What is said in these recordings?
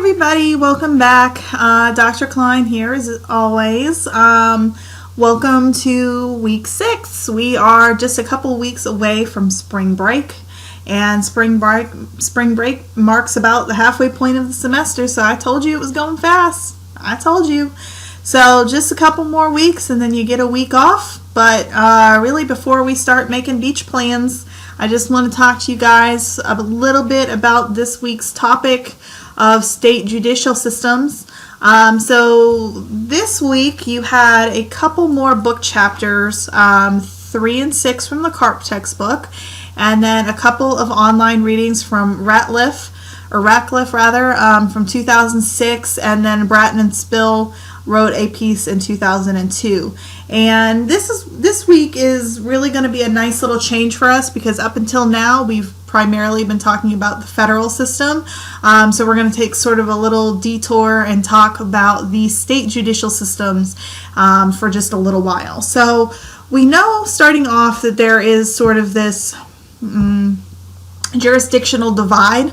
everybody, welcome back. Dr. Klein here as always. Welcome to week 6. We are just a couple weeks away from spring break, and spring break marks about the halfway point of the semester, so I told you it was going fast. I told you. So just a couple more weeks and then you get a week off, but really before we start making beach plans, I just want to talk to you guys a little bit about this week's topic of state judicial systems. So this week you had a couple more book chapters, 3 and 6 from the CRIJ textbook, and then a couple of online readings from Ratcliffe from 2006, and then Bratton and Spill wrote a piece in 2002. And this week is really going to be a nice little change for us, because up until now we've primarily been talking about the federal system. So we're going to take sort of a little detour and talk about the state judicial systems for just a little while. So we know, starting off, that there is sort of this jurisdictional divide,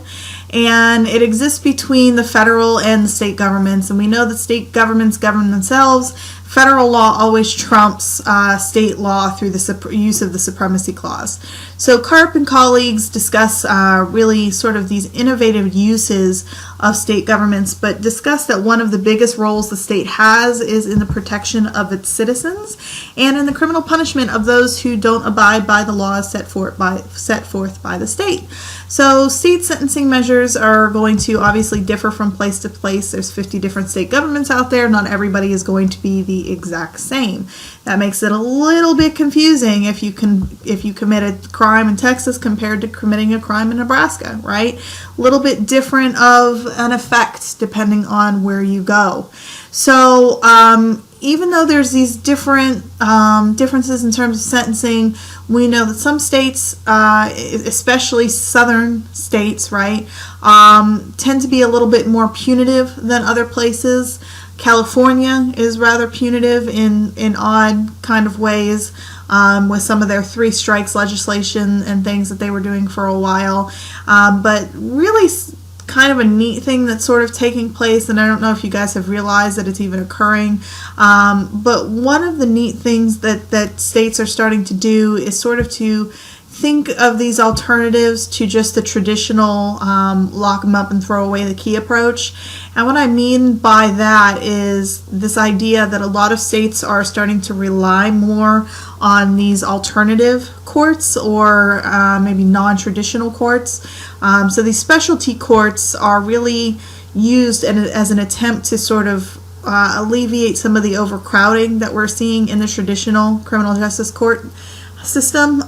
and it exists between the federal and the state governments. And we know that state governments govern themselves. Federal law always trumps state law through the use of the supremacy clause. So Karp and colleagues discuss really sort of these innovative uses of state governments, but discuss that one of the biggest roles the state has is in the protection of its citizens and in the criminal punishment of those who don't abide by the laws set forth by the state. So state sentencing measures are going to obviously differ from place to place. There's 50 different state governments out there. Not everybody is going to be the exact same. That makes it a little bit confusing if you commit a crime in Texas compared to committing a crime in Nebraska, right? A little bit different of an effect depending on where you go. So even though there's these different differences in terms of sentencing, we know that some states, especially southern states, right, tend to be a little bit more punitive than other places. California is rather punitive in odd kind of ways, with some of their 3 strikes legislation and things that they were doing for a while. But really kind of a neat thing that's sort of taking place, and I don't know if you guys have realized that it's even occurring, but one of the neat things that states are starting to do is sort of to think of these alternatives to just the traditional lock them up and throw away the key approach. And what I mean by that is this idea that a lot of states are starting to rely more on these alternative courts, or maybe non-traditional courts. So these specialty courts are really used as an attempt to sort of alleviate some of the overcrowding that we're seeing in the traditional criminal justice court system.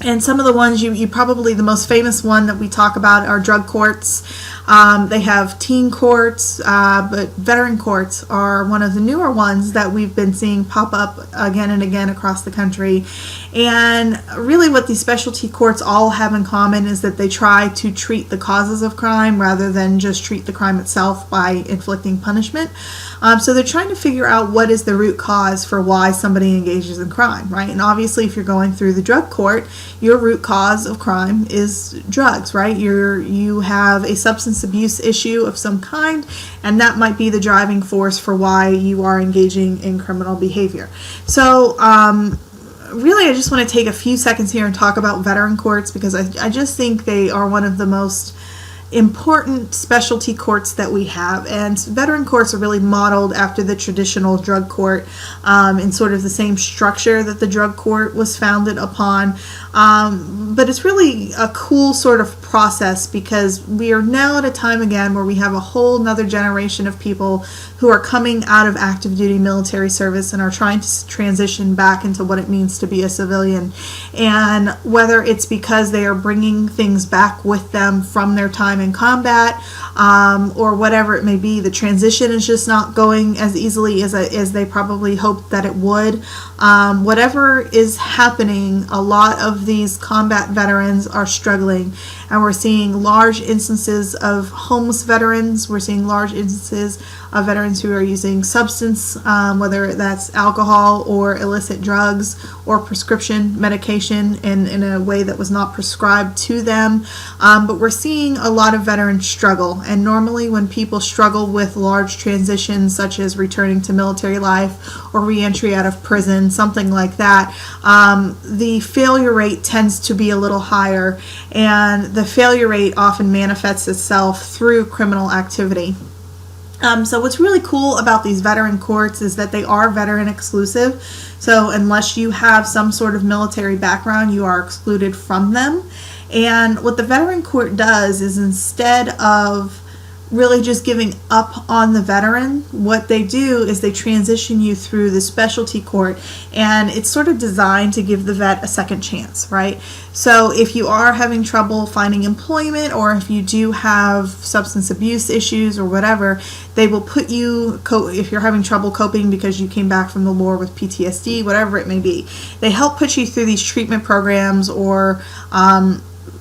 And some of the ones you probably, the most famous one that we talk about are drug courts. They have teen courts, but veteran courts are one of the newer ones that we've been seeing pop up again and again across the country. And really what these specialty courts all have in common is that they try to treat the causes of crime rather than just treat the crime itself by inflicting punishment. So they're trying to figure out what is the root cause for why somebody engages in crime, right? And obviously if you're going through the drug court, your root cause of crime is drugs, right? You have a substance abuse issue of some kind, and that might be the driving force for why you are engaging in criminal behavior. So really I just want to take a few seconds here and talk about veteran courts, because I just think they are one of the most important specialty courts that we have. And veteran courts are really modeled after the traditional drug court, in sort of the same structure that the drug court was founded upon. But it's really a cool sort of process, because we are now at a time again where we have a whole nother generation of people who are coming out of active duty military service and are trying to transition back into what it means to be a civilian. And whether it's because they are bringing things back with them from their time in combat, or whatever it may be, the transition is just not going as easily as they probably hoped that it would. Whatever is happening, a lot of these combat veterans are struggling. and we're seeing large instances of homeless veterans. We're seeing large instances of veterans who are using substance, whether that's alcohol or illicit drugs or prescription medication in a way that was not prescribed to them. But we're seeing a lot of veterans struggle, and normally when people struggle with large transitions such as returning to military life or re-entry out of prison, something like that, the failure rate tends to be a little higher, and the failure rate often manifests itself through criminal activity. So what's really cool about these veteran courts is that they are veteran exclusive. So unless you have some sort of military background, you are excluded from them. And what the veteran court does is, instead of really just giving up on the veteran, what they do is they transition you through the specialty court, and it's sort of designed to give the vet a second chance, right? So if you are having trouble finding employment, or if you do have substance abuse issues or whatever, they will put you, if you're having trouble coping because you came back from the war with PTSD, whatever it may be, they help put you through these treatment programs or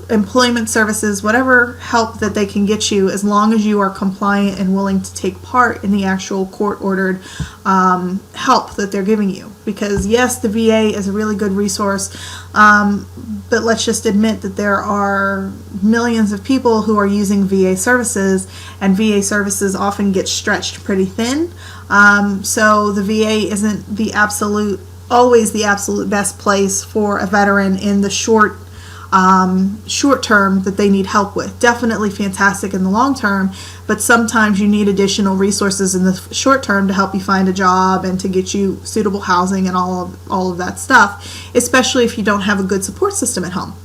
employment services, whatever help that they can get you, as long as you are compliant and willing to take part in the actual court-ordered help that they're giving you. Because yes, the VA is a really good resource, but let's just admit that there are millions of people who are using VA services, and VA services often get stretched pretty thin. So the VA isn't always the absolute best place for a veteran in the short term that they need help with. Definitely fantastic in the long term, but sometimes you need additional resources in the short term to help you find a job and to get you suitable housing and all of that stuff, especially if you don't have a good support system at home.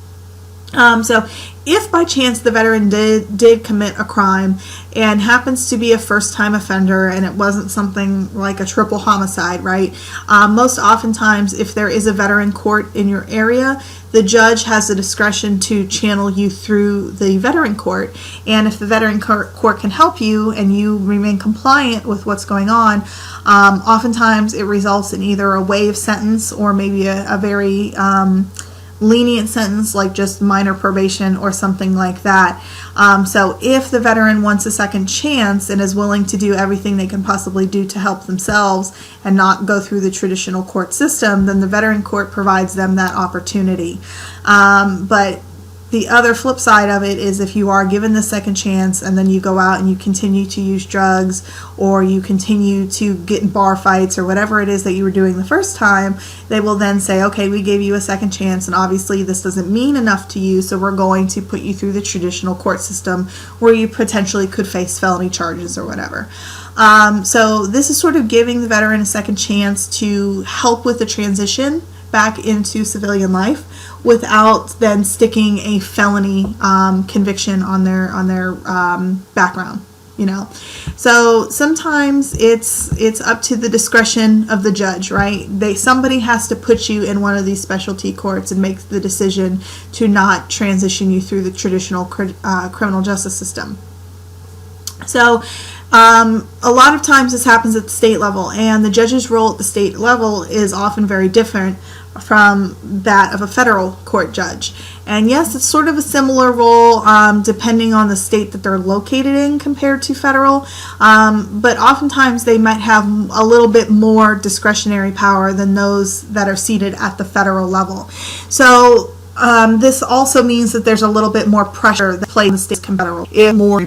So if by chance the veteran did commit a crime and happens to be a first-time offender, and it wasn't something like a triple homicide, right? Most oftentimes, if there is a veteran court in your area, the judge has the discretion to channel you through the veteran court, and if the veteran court can help you and you remain compliant with what's going on, oftentimes it results in either a waive sentence or maybe a very lenient sentence, like just minor probation or something like that. So if the veteran wants a second chance and is willing to do everything they can possibly do to help themselves and not go through the traditional court system, then the veteran court provides them that opportunity. But the other flip side of it is, if you are given the second chance and then you go out and you continue to use drugs, or you continue to get in bar fights or whatever it is that you were doing the first time, they will then say, okay, we gave you a second chance, and obviously this doesn't mean enough to you, so we're going to put you through the traditional court system where you potentially could face felony charges or whatever. So this is sort of giving the veteran a second chance to help with the transition back into civilian life without then sticking a felony conviction on their background, you know. So sometimes it's up to the discretion of the judge, right? Somebody has to put you in one of these specialty courts and make the decision to not transition you through the traditional criminal justice system. So a lot of times this happens at the state level, and the judge's role at the state level is often very different from that of a federal court judge. And yes, it's sort of a similar role depending on the state that they're located in compared to federal, but oftentimes they might have a little bit more discretionary power than those that are seated at the federal level. So this also means that there's a little bit more pressure that plays in the state and federal. More